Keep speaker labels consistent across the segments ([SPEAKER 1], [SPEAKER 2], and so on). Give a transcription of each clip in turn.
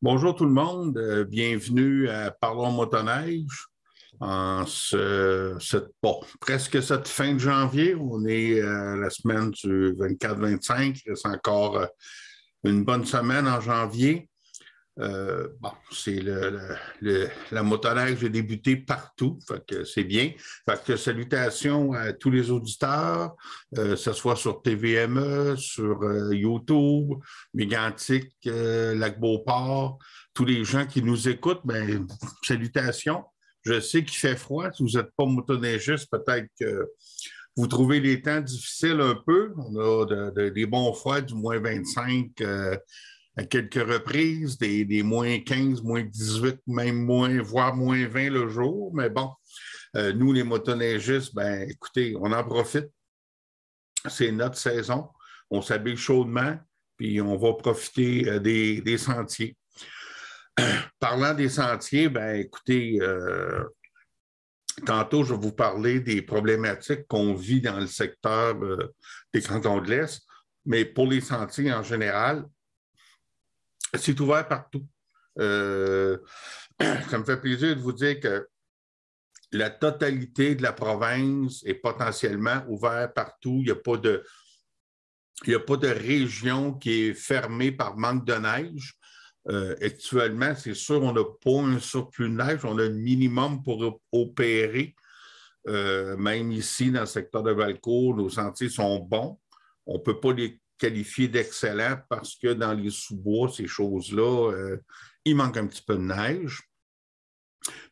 [SPEAKER 1] Bonjour tout le monde, bienvenue à Parlons motoneige en presque cette fin de janvier. On est la semaine du 24-25, il reste encore une bonne semaine en janvier. C'est la motoneige a débuté partout, fait que c'est bien. Fait que salutations à tous les auditeurs, que ce soit sur TVME, sur YouTube, Mégantic, Lac-Beauport, tous les gens qui nous écoutent, ben, salutations. Je sais qu'il fait froid. Si vous n'êtes pas motoneigiste, peut-être que vous trouvez les temps difficiles un peu. On a des bons froids du moins 25 à quelques reprises, des moins 15, moins 18, même moins, voire moins 20 le jour. Mais bon, nous, les motoneigistes, ben, écoutez, on en profite. C'est notre saison. On s'habille chaudement, puis on va profiter des sentiers. Parlant des sentiers, ben, écoutez, tantôt, je vais vous parler des problématiques qu'on vit dans le secteur des cantons de l'Est, mais pour les sentiers en général, c'est ouvert partout. Ça me fait plaisir de vous dire que la totalité de la province est potentiellement ouverte partout. Il n'y a pas de région qui est fermée par manque de neige. Actuellement, c'est sûr, on n'a pas un surplus de neige, on a le minimum pour opérer. Même ici, dans le secteur de Valcourt, nos sentiers sont bons. On ne peut pas les qualifier d'excellents parce que dans les sous-bois, ces choses-là, il manque un petit peu de neige.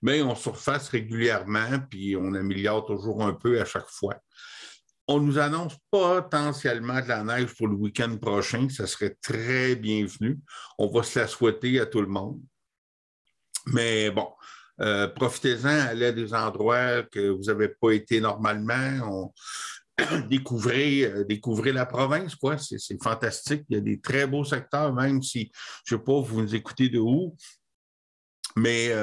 [SPEAKER 1] Mais on surface régulièrement, puis on améliore toujours un peu à chaque fois. On nous annonce potentiellement de la neige pour le week-end prochain. Ça serait très bienvenu. On va se la souhaiter à tout le monde. Mais bon, profitez-en, allez à des endroits que vous n'avez pas été normalement. Découvrez la province, quoi. C'est fantastique. Il y a des très beaux secteurs, même si, je ne sais pas, vous nous écoutez de où. Mais,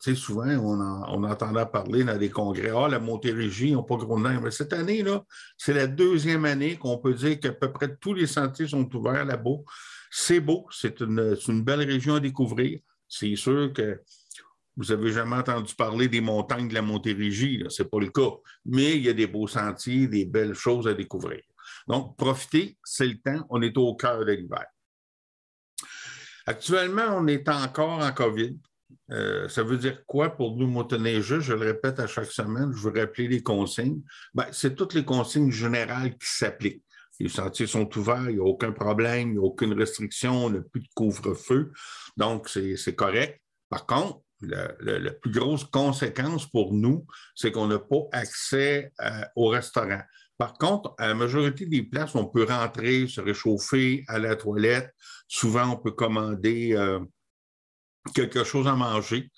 [SPEAKER 1] tu sais, souvent, on entendait parler dans des congrès, la Montérégie n'a pas gros de neige. Mais cette année, là, c'est la deuxième année qu'on peut dire qu'à peu près tous les sentiers sont ouverts là-bas. C'est beau, c'est une belle région à découvrir. C'est sûr que vous n'avez jamais entendu parler des montagnes de la Montérégie, ce n'est pas le cas. Mais il y a des beaux sentiers, des belles choses à découvrir. Donc, profitez, c'est le temps, on est au cœur de l'hiver. Actuellement, on est encore en COVID. Ça veut dire quoi pour nous motoneigistes? Je le répète à chaque semaine, je veux rappeler les consignes. Ben, c'est toutes les consignes générales qui s'appliquent. Les sentiers sont ouverts, il n'y a aucun problème, il n'y a aucune restriction, il n'y a plus de couvre-feu. Donc, c'est correct. Par contre, la plus grosse conséquence pour nous, c'est qu'on n'a pas accès au restaurant. Par contre, à la majorité des places, on peut rentrer, se réchauffer à la toilette. Souvent, on peut commander quelque chose à manger.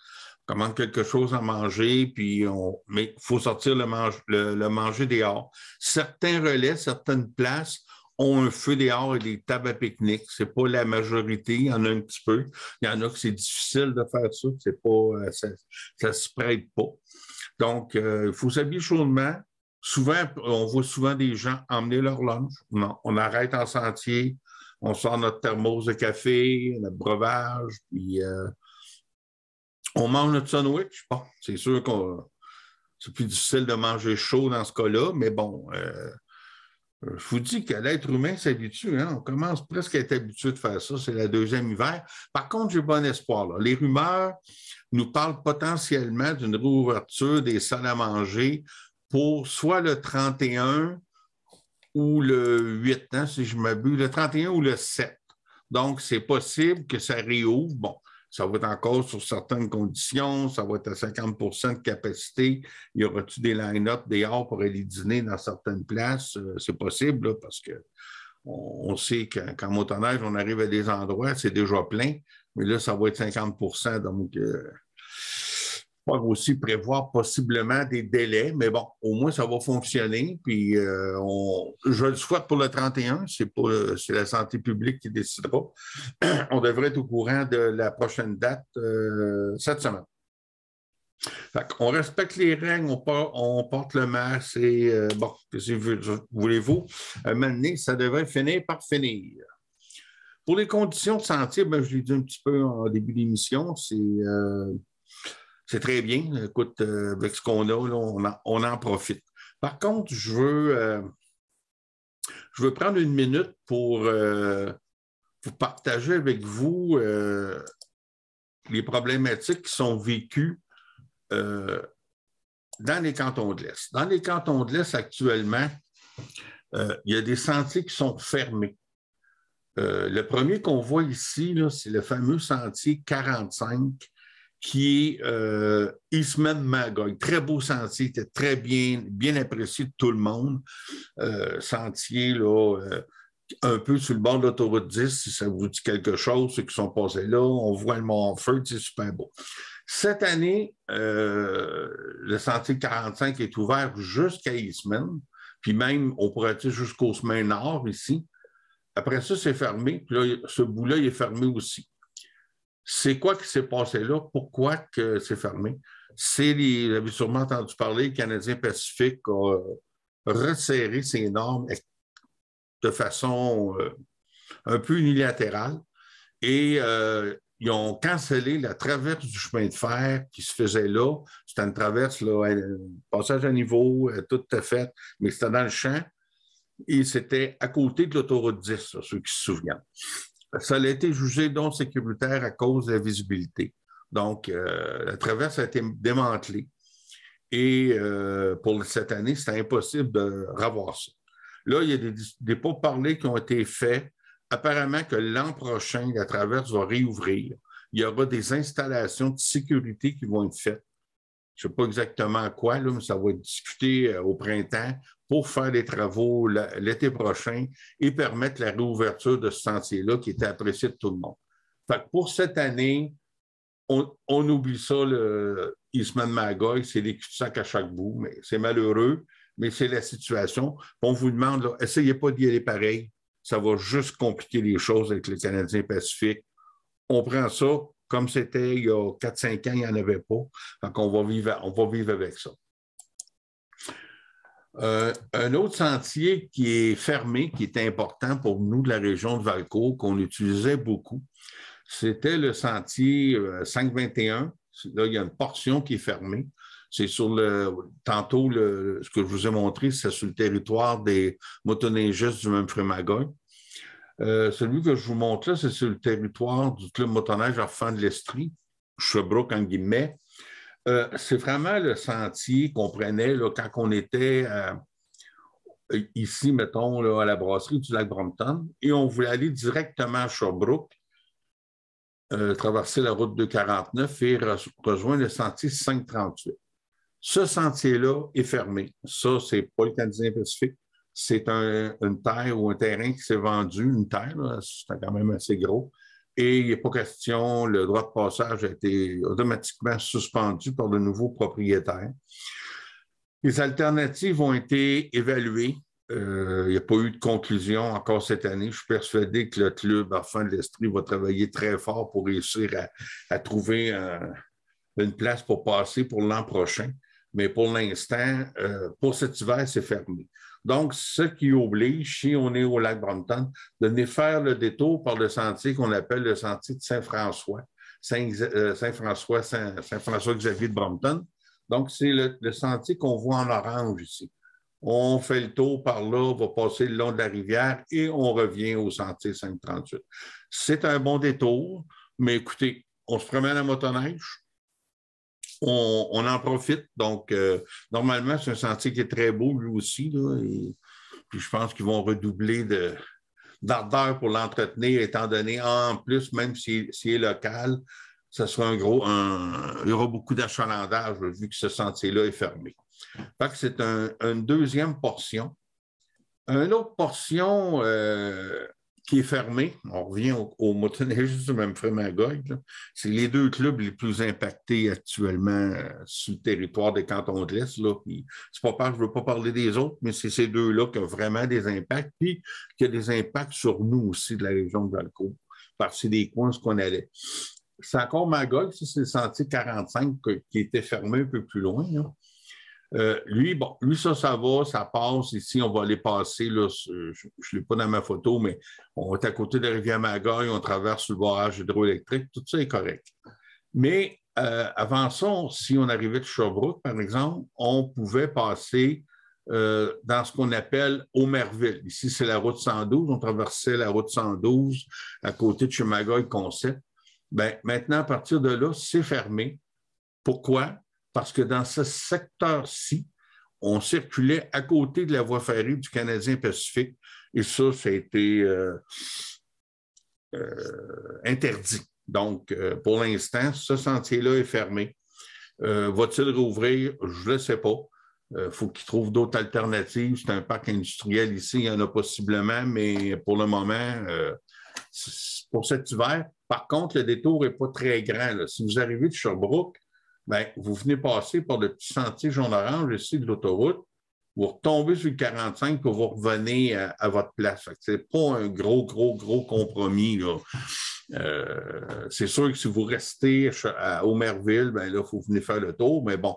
[SPEAKER 1] On commande quelque chose à manger, puis mais il faut sortir le manger dehors. Certains relais, certaines places ont un feu dehors et des tables à pique-nique. Ce n'est pas la majorité, il y en a un petit peu. Il y en a que c'est difficile de faire ça, c'est pas, ça ne se prête pas. Donc, il faut s'habiller chaudement. Souvent, on voit souvent des gens emmener leur lunch. Non, on arrête en sentier, on sort notre thermos de café, notre breuvage, puis on mange notre sandwich. Bon, c'est sûr que c'est plus difficile de manger chaud dans ce cas-là, mais bon, je vous dis que l'être humain s'habitue. Hein? On commence presque à être habitué de faire ça. C'est la deuxième hiver. Par contre, j'ai bon espoir. Là. Les rumeurs nous parlent potentiellement d'une réouverture des salles à manger pour soit le 31 ou le 8, hein, si je m'abuse, le 31 ou le 7. Donc, c'est possible que ça réouvre. Bon, ça va être encore sur certaines conditions, ça va être à 50 de capacité. Y aura-tu des line-up dehors pour aller dîner dans certaines places? C'est possible, là, parce que on sait qu'en motoneige, on arrive à des endroits, c'est déjà plein, mais là, ça va être 50 donc on va aussi prévoir possiblement des délais, mais bon, au moins, ça va fonctionner. Puis, je le souhaite pour le 31, c'est la santé publique qui décidera. On devrait être au courant de la prochaine date cette semaine. Fait on respecte les règles, on porte le masque et bon, qu'est-ce que voulez-vous? Un moment donné, ça devrait finir par finir. Pour les conditions de sentier, ben, je l'ai dit un petit peu en début d'émission, c'est très bien. Écoute, avec ce qu'on a, là, on en profite. Par contre, je veux prendre une minute pour partager avec vous les problématiques qui sont vécues dans les cantons de l'Est. Dans les cantons de l'Est, actuellement, il y a des sentiers qui sont fermés. Le premier qu'on voit ici, c'est le fameux sentier 45 qui est Eastman-Magog. Très beau sentier, était très bien apprécié de tout le monde. Sentier, là, un peu sur le bord de l'autoroute 10, si ça vous dit quelque chose, ceux qui sont passés là, on voit le Mont-Feu, c'est super beau. Cette année, le sentier 45 est ouvert jusqu'à Eastman, puis même, on pourrait dire jusqu'au chemin nord ici. Après ça, c'est fermé, puis là, ce bout-là, il est fermé aussi. C'est quoi qui s'est passé là? Pourquoi que c'est fermé? Vous avez sûrement entendu parler, le Canadien Pacifique a resserré ses normes de façon un peu unilatérale et ils ont cancellé la traverse du chemin de fer qui se faisait là. C'était une traverse, là, un passage à niveau, tout à fait, mais c'était dans le champ et c'était à côté de l'autoroute 10, là, ceux qui se souviennent. Ça a été jugé non sécuritaire à cause de la visibilité. Donc, la traverse a été démantelée. Et pour cette année, c'était impossible de revoir ça. Là, il y a des pourparlers qui ont été faits. Apparemment que l'an prochain, la traverse va réouvrir. Il y aura des installations de sécurité qui vont être faites. Je ne sais pas exactement quoi, là, mais ça va être discuté au printemps pour faire des travaux l'été prochain et permettre la réouverture de ce sentier-là qui était apprécié de tout le monde. Fait que pour cette année, on oublie ça, le Eastman-Magog, c'est des cul-de-sac à chaque bout, mais c'est malheureux, mais c'est la situation. On vous demande, là, essayez pas d'y aller pareil, ça va juste compliquer les choses avec le Canadien Pacifique. On prend ça comme c'était il y a 4-5 ans, il n'y en avait pas. Donc, on va vivre avec ça. Un autre sentier qui est fermé, qui est important pour nous de la région de Valcourt, qu'on utilisait beaucoup, c'était le sentier 521. Là, il y a une portion qui est fermée. C'est sur tantôt, ce que je vous ai montré, c'est sur le territoire des motoneigistes du Memphremagog. Celui que je vous montre là, c'est sur le territoire du Club motoneige Enfants de l'Estrie, Sherbrooke en guillemets. C'est vraiment le sentier qu'on prenait là, quand on était ici, mettons, là, à la brasserie du lac Brompton, et on voulait aller directement à Sherbrooke, traverser la route 249 et rejoindre le sentier 538. Ce sentier-là est fermé. Ça, c'est pas le Canadien Pacifique. C'est une terre ou un terrain qui s'est vendu, une terre, c'est quand même assez gros. Et il n'est pas question, le droit de passage a été automatiquement suspendu par le nouveau propriétaire. Les alternatives ont été évaluées. Il n'y a pas eu de conclusion encore cette année. Je suis persuadé que le club Enfants de l'Estrie va travailler très fort pour réussir à trouver une place pour passer pour l'an prochain. Mais pour l'instant, pour cet hiver, c'est fermé. Donc, ce qui oblige, si on est au lac Brompton, de venir faire le détour par le sentier qu'on appelle le sentier de Saint-François, Saint-François-Xavier de Brompton. Donc, c'est le sentier qu'on voit en orange ici. On fait le tour par là, on va passer le long de la rivière et on revient au sentier 538. C'est un bon détour, mais écoutez, on se promène à motoneige. On en profite. Donc, normalement, c'est un sentier qui est très beau, lui aussi. Là, et puis, je pense qu'ils vont redoubler d'ardeur pour l'entretenir, étant donné, en plus, même s'il est local, ça sera il y aura beaucoup d'achalandage, vu que ce sentier-là est fermé. Fait que c'est une deuxième portion. Une autre portion qui est fermée, on revient au motoneigistes du Memphremagog, c'est les deux clubs les plus impactés actuellement sur le territoire des cantons de l'Est. C'est pas parce que je ne veux pas parler des autres, mais c'est ces deux-là qui ont vraiment des impacts, puis qui ont des impacts sur nous aussi de la région de Valcourt, parce que c'est des coins où on allait. C'est encore Magog, ça c'est le sentier 45 qui était fermé un peu plus loin. Là. Lui, ça va, ça passe. Ici, on va aller passer, là, je ne l'ai pas dans ma photo, mais on est à côté de la rivière Magaille, on traverse le barrage hydroélectrique, tout ça est correct. Mais avant ça, si on arrivait de Sherbrooke, par exemple, on pouvait passer dans ce qu'on appelle Aumerville. Ici, c'est la route 112. On traversait la route 112 à côté de chez Magaille Concept. Bien, maintenant, à partir de là, c'est fermé. Pourquoi? Parce que dans ce secteur-ci, on circulait à côté de la voie ferrée du Canadien Pacifique et ça a été interdit. Donc, pour l'instant, ce sentier-là est fermé. Va-t-il rouvrir? Je ne le sais pas. Il faut qu'ils trouvent d'autres alternatives. C'est un parc industriel ici, il y en a possiblement, mais pour le moment, pour cet hiver. Par contre, le détour n'est pas très grand, là. Si vous arrivez de Sherbrooke, bien, vous venez passer par le petit sentier jaune-orange ici de l'autoroute, vous retombez sur le 45 pour vous revenez à votre place. Ce n'est pas un gros compromis, là. C'est sûr que si vous restez à Aumerville, bien là, il faut venir faire le tour, mais bon,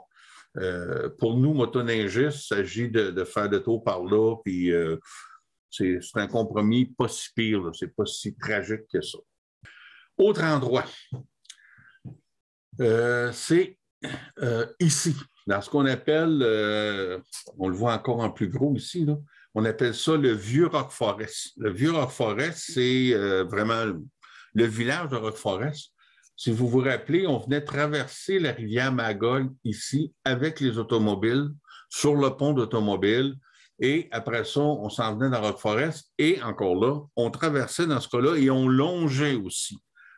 [SPEAKER 1] pour nous, motoneigistes, il s'agit de faire le tour par là, puis c'est un compromis pas si pire, c'est pas si tragique que ça. Autre endroit, c'est ici, dans ce qu'on appelle, on le voit encore en plus gros ici, là, on appelle ça le Vieux Rock Forest. Le Vieux Rock Forest, c'est vraiment le village de Rock Forest. Si vous vous rappelez, on venait traverser la rivière Magog ici avec les automobiles, sur le pont d'automobile, et après ça, on s'en venait dans Rock Forest, et encore là, on traversait dans ce cas-là et on longeait aussi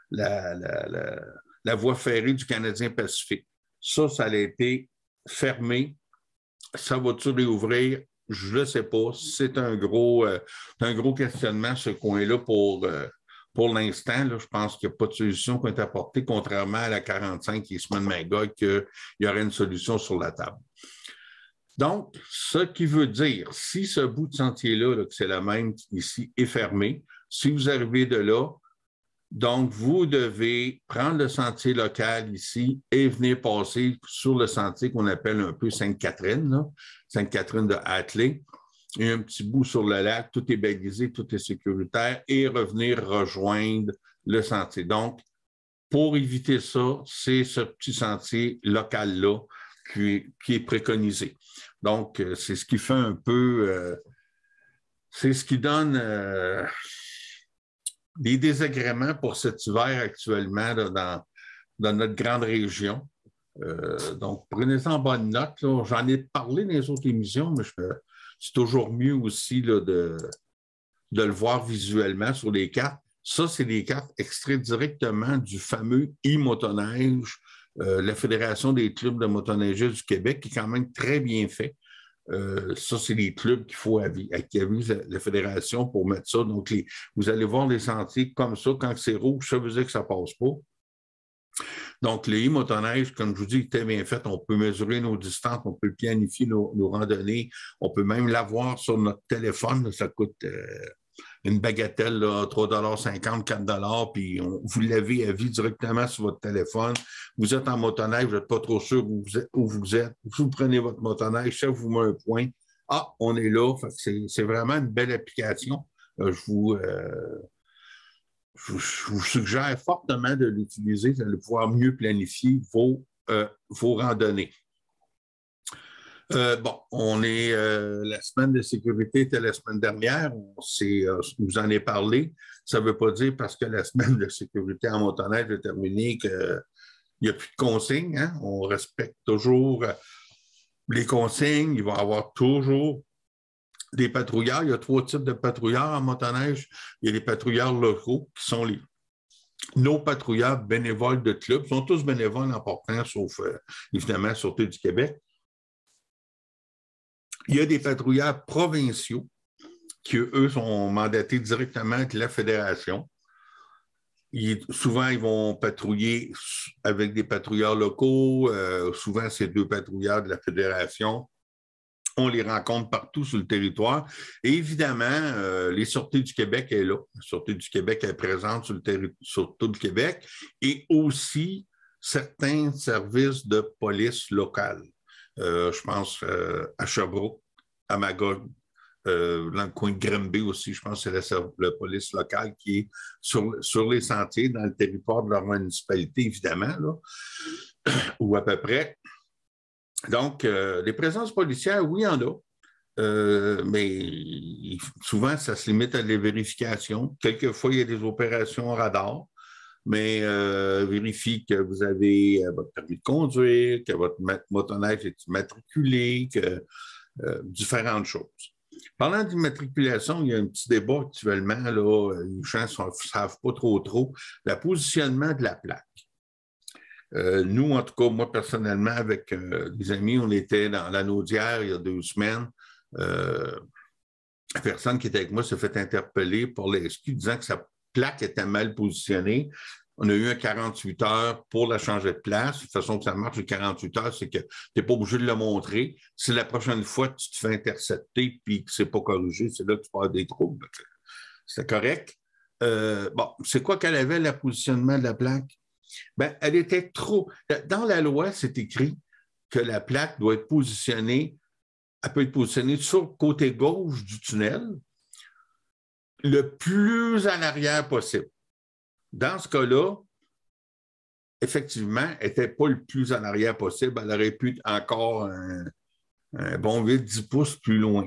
[SPEAKER 1] la voie ferrée du Canadien Pacifique. Ça a été fermé. Ça va-tu réouvrir? Je ne sais pas. C'est un gros questionnement, ce coin-là, pour l'instant. Là, je pense qu'il n'y a pas de solution qui est apportée, contrairement à la 45 qui est semaine Magog, qu'il y aurait une solution sur la table. Donc, ce qui veut dire, si ce bout de sentier-là, là, que c'est le même ici, est fermé, si vous arrivez de là, donc, vous devez prendre le sentier local ici et venir passer sur le sentier qu'on appelle un peu Sainte-Catherine, Sainte-Catherine de Hatley. Il y a un petit bout sur le lac, tout est balisé, tout est sécuritaire, et revenir rejoindre le sentier. Donc, pour éviter ça, c'est ce petit sentier local-là qui est préconisé. Donc, c'est ce qui fait un peu... c'est ce qui donne... des désagréments pour cet hiver actuellement là, dans notre grande région. Donc, prenez-en bonne note. J'en ai parlé dans les autres émissions, mais c'est toujours mieux aussi là, de le voir visuellement sur les cartes. Ça, c'est des cartes extraites directement du fameux e-motoneige, la Fédération des clubs de motoneige du Québec, qui est quand même très bien fait. Ça, c'est les clubs qui avisent la fédération pour mettre ça. Donc, vous allez voir les sentiers comme ça. Quand c'est rouge, ça veut dire que ça ne passe pas. Donc, le e-motoneige, comme je vous dis, est très bien fait. On peut mesurer nos distances, on peut planifier nos randonnées. On peut même l'avoir sur notre téléphone. Ça coûte une bagatelle, là, 3,50 $, puis vous l'avez à vie directement sur votre téléphone. Vous êtes en motoneige, vous n'êtes pas trop sûr où vous êtes. Vous prenez votre motoneige, ça vous met un point. Ah, on est là. C'est vraiment une belle application. Je vous suggère fortement de l'utiliser. Vous allez pouvoir mieux planifier vos randonnées. On est la semaine de sécurité était la semaine dernière. Vous en ai parlé. Ça ne veut pas dire parce que la semaine de sécurité en motoneige est terminée qu'il n'y a plus de consignes. Hein? On respecte toujours les consignes. Il va y avoir toujours des patrouilleurs. Il y a 3 types de patrouilleurs en motoneige. Il y a les patrouilleurs locaux qui sont nos patrouilleurs bénévoles de club. Ils sont tous bénévoles en portant, sauf évidemment la Sûreté du Québec. Il y a des patrouilleurs provinciaux qui, eux, sont mandatés directement de la fédération. Souvent, ils vont patrouiller avec des patrouilleurs locaux. Souvent, c'est 2 patrouilleurs de la fédération. On les rencontre partout sur le territoire. Et évidemment, les Sûretés du Québec est là. La Sûreté du Québec est présente sur tout le Québec et aussi certains services de police locale. je pense à Sherbrooke, à Magog, dans le coin de Granby aussi, je pense que c'est la police locale qui est sur les sentiers, dans le territoire de leur municipalité, évidemment, là, ou à peu près. Donc, les présences policières, oui, il y en a. Mais souvent, ça se limite à des vérifications. Quelquefois, il y a des opérations radar, mais vérifie que vous avez votre permis de conduire, que votre motoneige est immatriculé, que différentes choses. Parlant d'immatriculation, il y a un petit débat actuellement, là, les gens ne savent pas trop, le positionnement de la plaque. Nous, en tout cas, moi personnellement, avec des amis, on était dans la Naudière il y a 2 semaines. La personne qui était avec moi s'est fait interpeller pour les SQ disant que sa plaque était mal positionnée. On a eu un 48 heures pour la changer de place. De toute façon, que ça marche, le 48 heures, c'est que tu n'es pas obligé de le montrer. Si la prochaine fois, tu te fais intercepter et que ce n'est pas corrigé, c'est là que tu peux avoir des troubles. C'est correct. Bon, c'est quoi qu'elle avait, le positionnement de la plaque? Ben, elle était trop... Dans la loi, c'est écrit que la plaque doit être positionnée, elle peut être positionnée sur le côté gauche du tunnel, le plus à l'arrière possible. Dans ce cas-là, effectivement, elle n'était pas le plus en arrière possible. Elle aurait pu être encore un bon 8-10 pouces plus loin.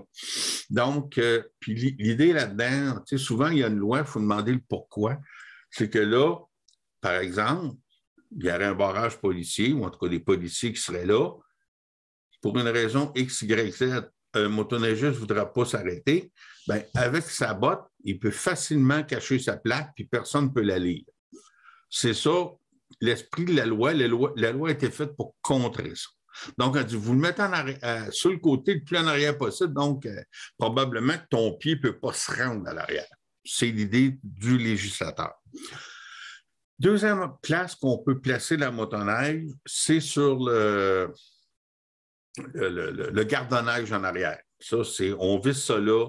[SPEAKER 1] Donc, puis l'idée là-dedans, tu sais, souvent, il y a une loi, il faut demander le pourquoi. C'est que là, par exemple, il y aurait un barrage policier, ou en tout cas des policiers qui seraient là. Pour une raison X, Y, Z, un motoneigiste ne voudra pas s'arrêter. Bien, avec sa botte, il peut facilement cacher sa plaque, puis personne ne peut la lire. C'est ça, l'esprit de la loi. La loi a été faite pour contrer ça. Donc, on dit, vous le mettez sur le côté le plus en arrière possible, donc probablement que ton pied ne peut pas se rendre à l'arrière. C'est l'idée du législateur. Deuxième place qu'on peut placer la motoneige, c'est sur le garde-neige en arrière. Ça, c'est, on vise ça là.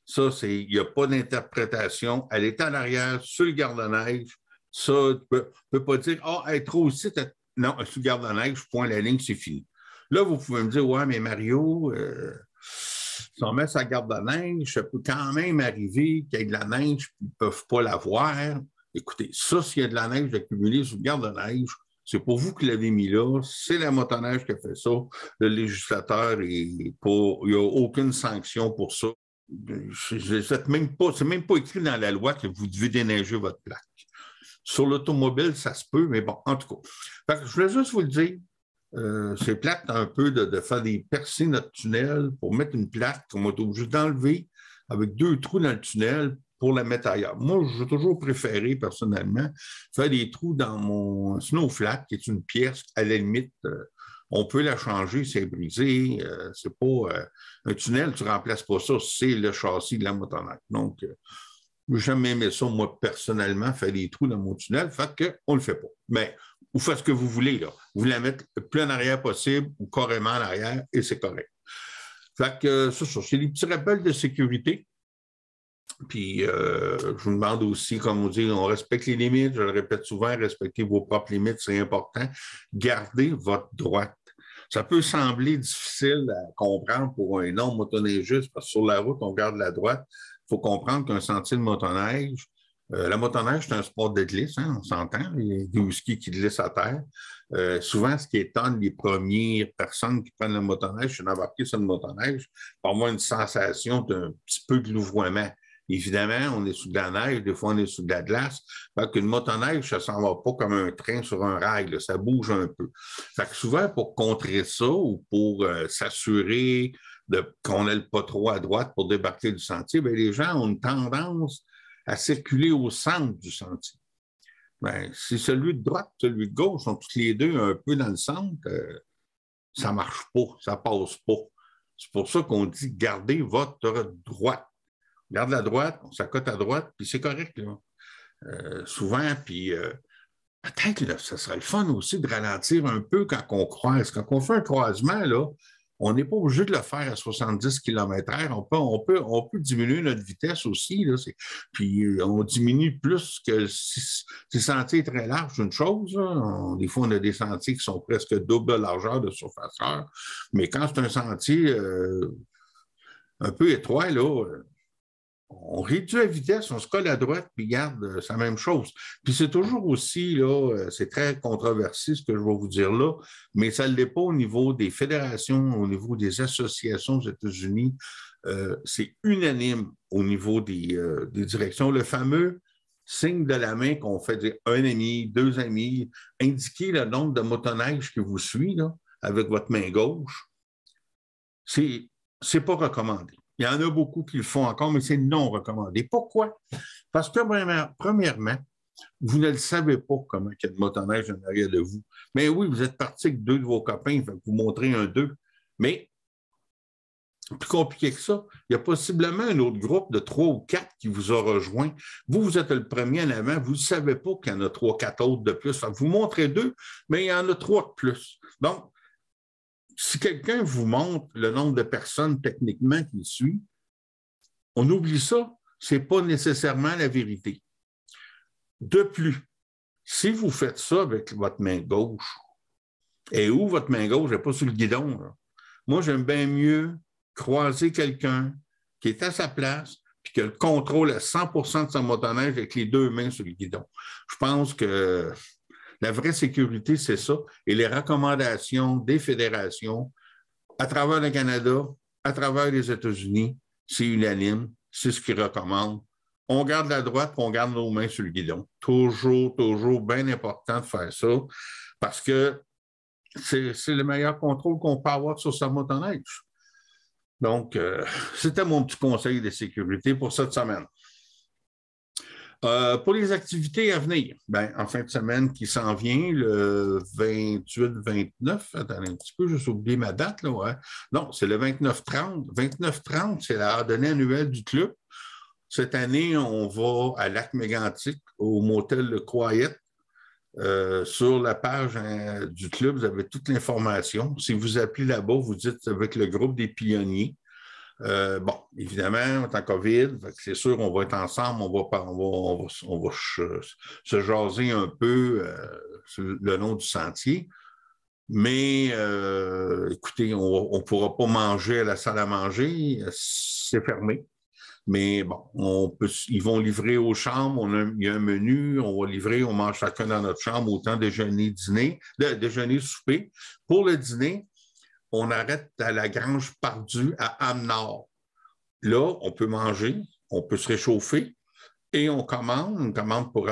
[SPEAKER 1] Ça, c'est, il n'y a pas d'interprétation. Elle est en arrière, sur le garde-neige. Ça, tu ne peux pas dire, elle est trop ici. Non, sur le garde-neige, point la ligne, c'est fini. Là, vous pouvez me dire, ouais, mais Mario, si on met sa garde-neige, ça peut quand même arriver qu'il y ait de la neige, puis ils ne peuvent pas la voir. Écoutez, ça, s'il y a de la neige accumulée sur le garde-neige, c'est pas vous qui l'avez mis là, c'est la motoneige qui a fait ça. Le législateur, il n'y a aucune sanction pour ça. C'est même pas écrit dans la loi que vous devez déneiger votre plaque. Sur l'automobile, ça se peut, mais bon, en tout cas. Je voulais juste vous le dire, c'est plate un peu de faire des percées notre tunnel pour mettre une plaque qu'on va être obligé d'enlever avec 2 trous dans le tunnel pour la mettre ailleurs. Moi, j'ai toujours préféré, personnellement, faire des trous dans mon snowflap, qui est une pièce, à la limite, on peut la changer, c'est brisé, c'est pas un tunnel, tu ne remplaces pas ça, c'est le châssis de la motoneige. Donc, j'ai jamais aimé ça, moi, personnellement, faire des trous dans mon tunnel, fait qu'on ne le fait pas. Mais vous faites ce que vous voulez, là. Vous la mettez le plus en arrière possible ou carrément en arrière, et c'est correct. Fait que c'est des petits rappels de sécurité. Puis, je vous demande aussi, comme on dit, on respecte les limites. Je le répète souvent, respectez vos propres limites, c'est important. Gardez votre droite. Ça peut sembler difficile à comprendre pour un non-motoneigiste, parce que sur la route, on garde la droite. Il faut comprendre qu'un sentier de motoneige, la motoneige, c'est un sport de glisse, hein, on s'entend. Il y a des skis qui glissent à terre. Souvent, ce qui étonne les premières personnes qui prennent la motoneige, c'est d'embarquer sur une motoneige, pour avoir une sensation d'un petit peu de louvoiement. Évidemment, on est sous de la neige, des fois on est sous de la glace. Fait qu'une motoneige, ça ne s'en va pas comme un train sur un rail, là, ça bouge un peu. Fait que souvent, pour contrer ça ou pour s'assurer qu'on n'aille pas trop à droite pour débarquer du sentier, bien, les gens ont une tendance à circuler au centre du sentier. Bien, si celui de droite, celui de gauche sont tous les deux un peu dans le centre, ça ne marche pas, ça ne passe pas. C'est pour ça qu'on dit gardez votre droite. Garde la droite, on s'accote à droite, puis c'est correct, là. Souvent, puis peut-être, là, ça serait le fun aussi de ralentir un peu quand on croise. Quand on fait un croisement, là, On n'est pas obligé de le faire à 70 km/h. On peut diminuer notre vitesse aussi. Là, puis on diminue plus que si le sentier est très large, une chose. Des fois, on a des sentiers qui sont presque double de largeur de surfaceur. Mais quand c'est un sentier un peu étroit, là, on réduit la vitesse, on se colle à droite, puis garde, c'est la même chose. Puis c'est toujours aussi, là, c'est très controversé ce que je vais vous dire là, mais ça ne l'est pas au niveau des fédérations, au niveau des associations aux États-Unis. C'est unanime au niveau des directions. Le fameux signe de la main qu'on fait dire un ami, deux amis, indiquer le nombre de motoneiges qui vous suit là, avec votre main gauche, c'est pas recommandé. Il y en a beaucoup qui le font encore, mais c'est non recommandé. Pourquoi? Parce que, premièrement, vous ne le savez pas comment il y a de motoneige en arrière de vous. Mais oui, vous êtes parti avec deux de vos copains, vous montrez un d'eux. Mais, plus compliqué que ça, il y a possiblement un autre groupe de 3 ou 4 qui vous a rejoint. Vous êtes le premier en avant, vous ne savez pas qu'il y en a 3 ou 4 autres de plus. Vous montrez 2, mais il y en a 3 de plus. Donc, si quelqu'un vous montre le nombre de personnes techniquement qui le suit, on oublie ça, ce n'est pas nécessairement la vérité. De plus, si vous faites ça avec votre main gauche, et où votre main gauche n'est pas sur le guidon, là. Moi, j'aime bien mieux croiser quelqu'un qui est à sa place puis qui a le contrôle à 100% de sa motoneige avec les deux mains sur le guidon. Je pense que la vraie sécurité, c'est ça. Et les recommandations des fédérations à travers le Canada, à travers les États-Unis, c'est unanime, c'est ce qu'ils recommandent. On garde la droite, on garde nos mains sur le guidon. Toujours, toujours bien important de faire ça parce que c'est le meilleur contrôle qu'on peut avoir sur sa motoneige. Donc, c'était mon petit conseil de sécurité pour cette semaine. Pour les activités à venir, en fin de semaine qui s'en vient, le 28-29, attendez un petit peu, j'ai oublié ma date, là, ouais. Non, c'est le 29-30. 29-30, c'est la randonnée annuelle du club. Cette année, on va à Lac-Mégantic, au motel Le Croyette. Sur la page du club, vous avez toute l'information. Si vous appelez là-bas, vous dites avec le groupe des pionniers. Bon, évidemment, en tant que COVID, c'est sûr, on va être ensemble, on va se jaser un peu le long du sentier. Mais écoutez, on ne pourra pas manger à la salle à manger, c'est fermé. Mais bon, ils vont livrer aux chambres, il y a un menu, on va livrer, on mange chacun dans notre chambre, autant déjeuner, souper. Pour le dîner, on arrête à la Grange Pardue à Âme-Nord. Là, on peut manger, on peut se réchauffer et on commande pour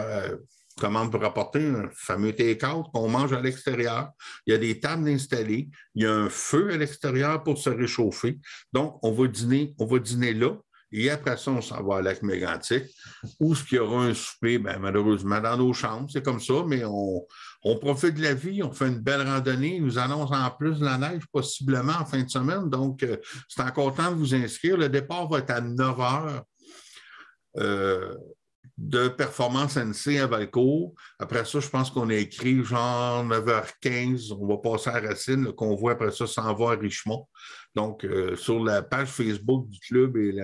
[SPEAKER 1] apporter un fameux take-out qu'on mange à l'extérieur. Il y a des tables installées, il y a un feu à l'extérieur pour se réchauffer. Donc, on va dîner là. Et après ça, on s'en va à Lac-Mégantic, où il y aura un souper, malheureusement, dans nos chambres. C'est comme ça, mais on profite de la vie, on fait une belle randonnée. Ils nous annoncent en plus de la neige, possiblement en fin de semaine. Donc, c'est encore temps de vous inscrire. Le départ va être à 9 h de Performance NC à Valcourt. Après ça, je pense qu'on a écrit genre 9h15. On va passer à Racine. Le convoi, après ça, s'en va à Richemont. Donc, sur la page Facebook du club et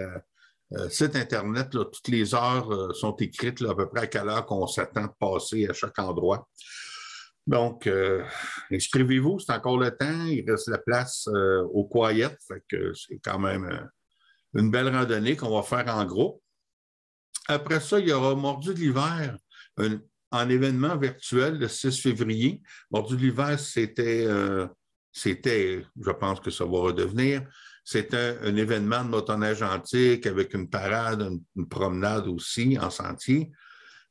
[SPEAKER 1] site Internet, là, toutes les heures sont écrites là, à peu près à quelle heure qu'on s'attend de passer à chaque endroit. Donc, inscrivez-vous, c'est encore le temps. Il reste la place au Croyette, fait que c'est quand même une belle randonnée qu'on va faire en groupe. Après ça, il y aura Mordu de l'hiver, en événement virtuel le 6 février. Mordu de l'hiver, c'était, je pense que ça va redevenir, c'était un événement de motoneige antique avec une parade, une promenade aussi en sentier.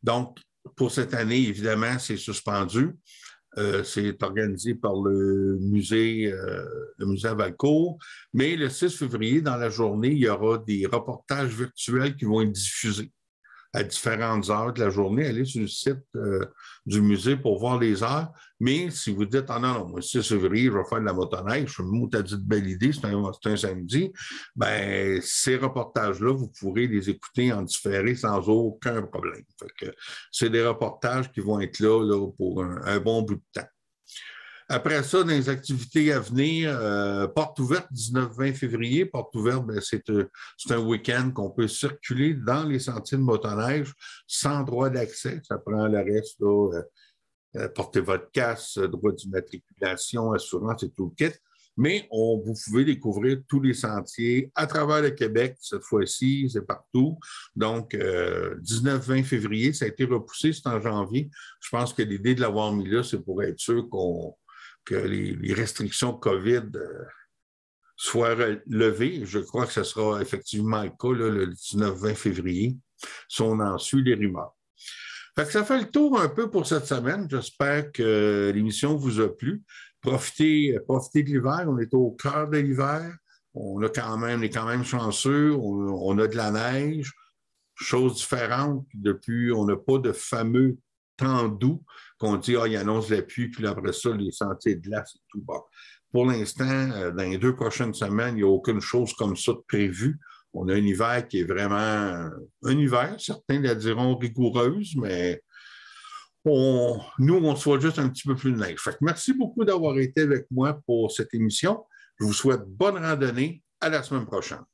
[SPEAKER 1] Donc, pour cette année, évidemment, c'est suspendu. C'est organisé par le musée à Valcourt. Mais le 6 février, dans la journée, il y aura des reportages virtuels qui vont être diffusés à différentes heures de la journée. Allez sur le site du musée pour voir les heures. Mais si vous dites, ah non, moi, 6 février, je vais faire de la motoneige, je me t'as dit de belle idée, c'est un samedi, ces reportages-là, vous pourrez les écouter en différé sans aucun problème. Fait que c'est des reportages qui vont être là pour un bon bout de temps. Après ça, dans les activités à venir, porte ouverte, 19-20 février. Porte ouverte, c'est un week-end qu'on peut circuler dans les sentiers de motoneige sans droit d'accès. Ça prend le reste, là, portez votre casque, droit d'immatriculation, assurance et tout le kit. Mais vous pouvez découvrir tous les sentiers à travers le Québec cette fois-ci, c'est partout. Donc, 19-20 février, ça a été repoussé, c'est en janvier. Je pense que l'idée de l'avoir mis là, c'est pour être sûr que les restrictions COVID soient levées. Je crois que ce sera effectivement le cas là, le 19-20 février, si on en suit les rumeurs. Fait que ça fait le tour un peu pour cette semaine. J'espère que l'émission vous a plu. Profitez de l'hiver. On est au cœur de l'hiver. On est quand même chanceux. On a de la neige. Chose différente. Depuis, on n'a pas de fameux temps doux qu'on dit, il annonce la pluie, puis après ça, les sentiers de glace et tout. Bon. Pour l'instant, dans les 2 prochaines semaines, il n'y a aucune chose comme ça de prévue. On a un hiver qui est vraiment un hiver, certains la diront rigoureuse, mais nous, on soit juste un petit peu plus de neige. Fait que merci beaucoup d'avoir été avec moi pour cette émission. Je vous souhaite bonne randonnée. À la semaine prochaine.